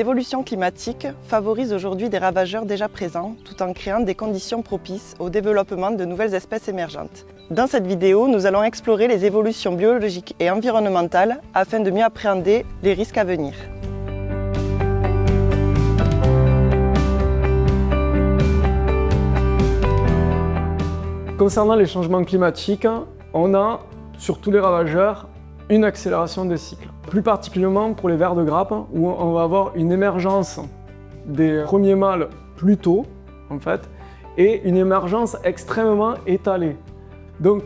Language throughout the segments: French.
L'évolution climatique favorise aujourd'hui des ravageurs déjà présents, tout en créant des conditions propices au développement de nouvelles espèces émergentes. Dans cette vidéo, nous allons explorer les évolutions biologiques et environnementales afin de mieux appréhender les risques à venir. Concernant les changements climatiques, on a, sur tous les ravageurs, une accélération des cycles. Plus particulièrement pour les vers de grappe, où on va avoir une émergence des premiers mâles plus tôt, en fait, et une émergence extrêmement étalée. Donc,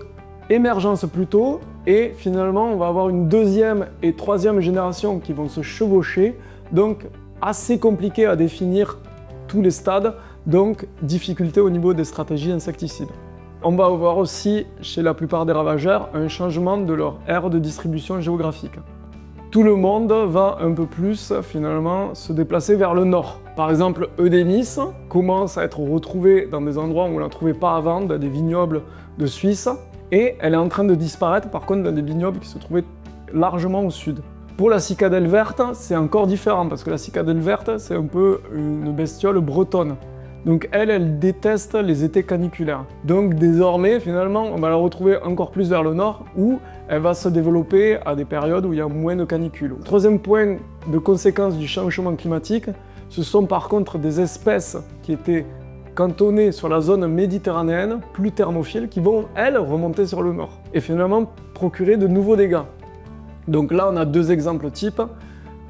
émergence plus tôt, et finalement, on va avoir une deuxième et troisième génération qui vont se chevaucher, donc assez compliqué à définir tous les stades, donc difficulté au niveau des stratégies insecticides. On va avoir aussi, chez la plupart des ravageurs, un changement de leur aire de distribution géographique. Tout le monde va un peu plus, finalement, se déplacer vers le nord. Par exemple, Eudémis commence à être retrouvée dans des endroits où on ne la trouvait pas avant, dans des vignobles de Suisse, et elle est en train de disparaître, par contre, dans des vignobles qui se trouvaient largement au sud. Pour la cicadelle verte, c'est encore différent, parce que la cicadelle verte, c'est un peu une bestiole bretonne. Donc elle déteste les étés caniculaires. Donc désormais, finalement, on va la retrouver encore plus vers le nord, où elle va se développer à des périodes où il y a moins de canicules. Troisième point de conséquence du changement climatique, ce sont par contre des espèces qui étaient cantonnées sur la zone méditerranéenne, plus thermophiles, qui vont, elles, remonter sur le nord, et finalement procurer de nouveaux dégâts. Donc là, on a deux exemples types.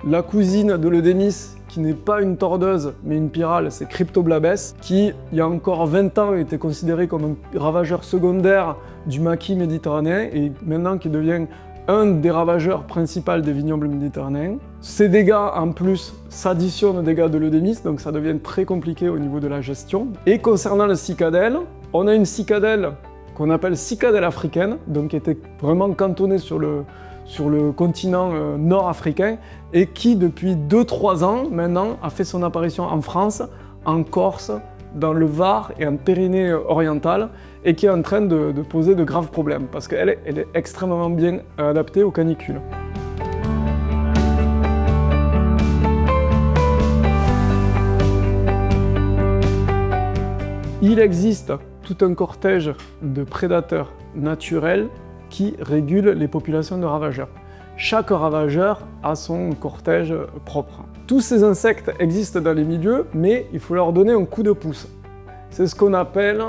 La cousine de l'Eudémis, qui n'est pas une tordeuse, mais une pyrale, c'est Cryptoblabes, qui, il y a encore 20 ans, était considéré comme un ravageur secondaire du maquis méditerranéen, et maintenant qui devient un des ravageurs principaux des vignobles méditerranéens. Ces dégâts, en plus, s'additionnent aux dégâts de l'Eudémis, donc ça devient très compliqué au niveau de la gestion. Et concernant la cicadelle, on a une cicadelle qu'on appelle cicadelle africaine, donc qui était vraiment cantonnée sur le continent nord-africain, et qui, depuis 2-3 ans, maintenant, a fait son apparition en France, en Corse, dans le Var et en Pyrénées orientales, et qui est en train de poser de graves problèmes, parce qu'elle est extrêmement bien adaptée aux canicules. Il existe tout un cortège de prédateurs naturels qui régule les populations de ravageurs. Chaque ravageur a son cortège propre. Tous ces insectes existent dans les milieux, mais il faut leur donner un coup de pouce. C'est ce qu'on appelle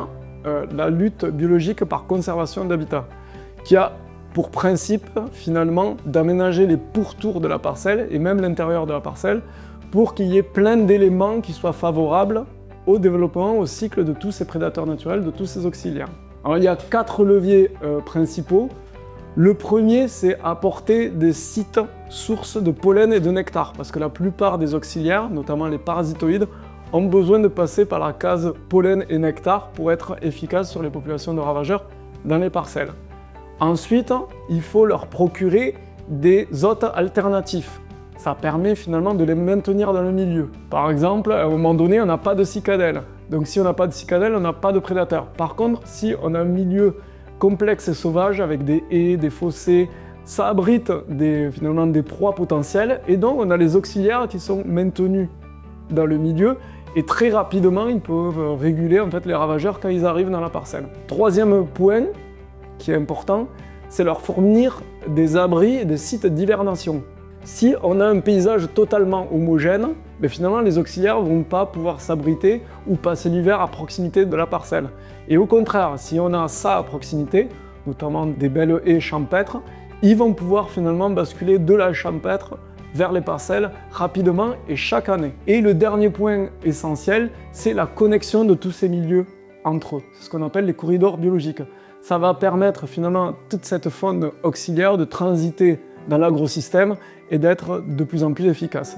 la lutte biologique par conservation d'habitat, qui a pour principe, finalement, d'aménager les pourtours de la parcelle, et même l'intérieur de la parcelle, pour qu'il y ait plein d'éléments qui soient favorables au développement, au cycle de tous ces prédateurs naturels, de tous ces auxiliaires. Alors, il y a 4 leviers principaux. Le premier, c'est apporter des sites sources de pollen et de nectar, parce que la plupart des auxiliaires, notamment les parasitoïdes, ont besoin de passer par la case pollen et nectar pour être efficaces sur les populations de ravageurs dans les parcelles. Ensuite, il faut leur procurer des hôtes alternatifs. Ça permet finalement de les maintenir dans le milieu. Par exemple, à un moment donné, on n'a pas de cicadelle. Donc si on n'a pas de cicadelle, on n'a pas de prédateurs. Par contre, si on a un milieu complexe et sauvage avec des haies, des fossés, ça abrite finalement des proies potentielles, et donc on a les auxiliaires qui sont maintenus dans le milieu, et très rapidement ils peuvent réguler en fait les ravageurs quand ils arrivent dans la parcelle. Troisième point qui est important, c'est leur fournir des abris et des sites d'hivernation. Si on a un paysage totalement homogène, mais finalement les auxiliaires ne vont pas pouvoir s'abriter ou passer l'hiver à proximité de la parcelle. Et au contraire, si on a ça à proximité, notamment des belles haies champêtres, ils vont pouvoir finalement basculer de la champêtre vers les parcelles rapidement et chaque année. Et le dernier point essentiel, c'est la connexion de tous ces milieux entre eux. C'est ce qu'on appelle les corridors biologiques. Ça va permettre finalement à toute cette faune auxiliaire de transiter dans l'agrosystème et d'être de plus en plus efficace.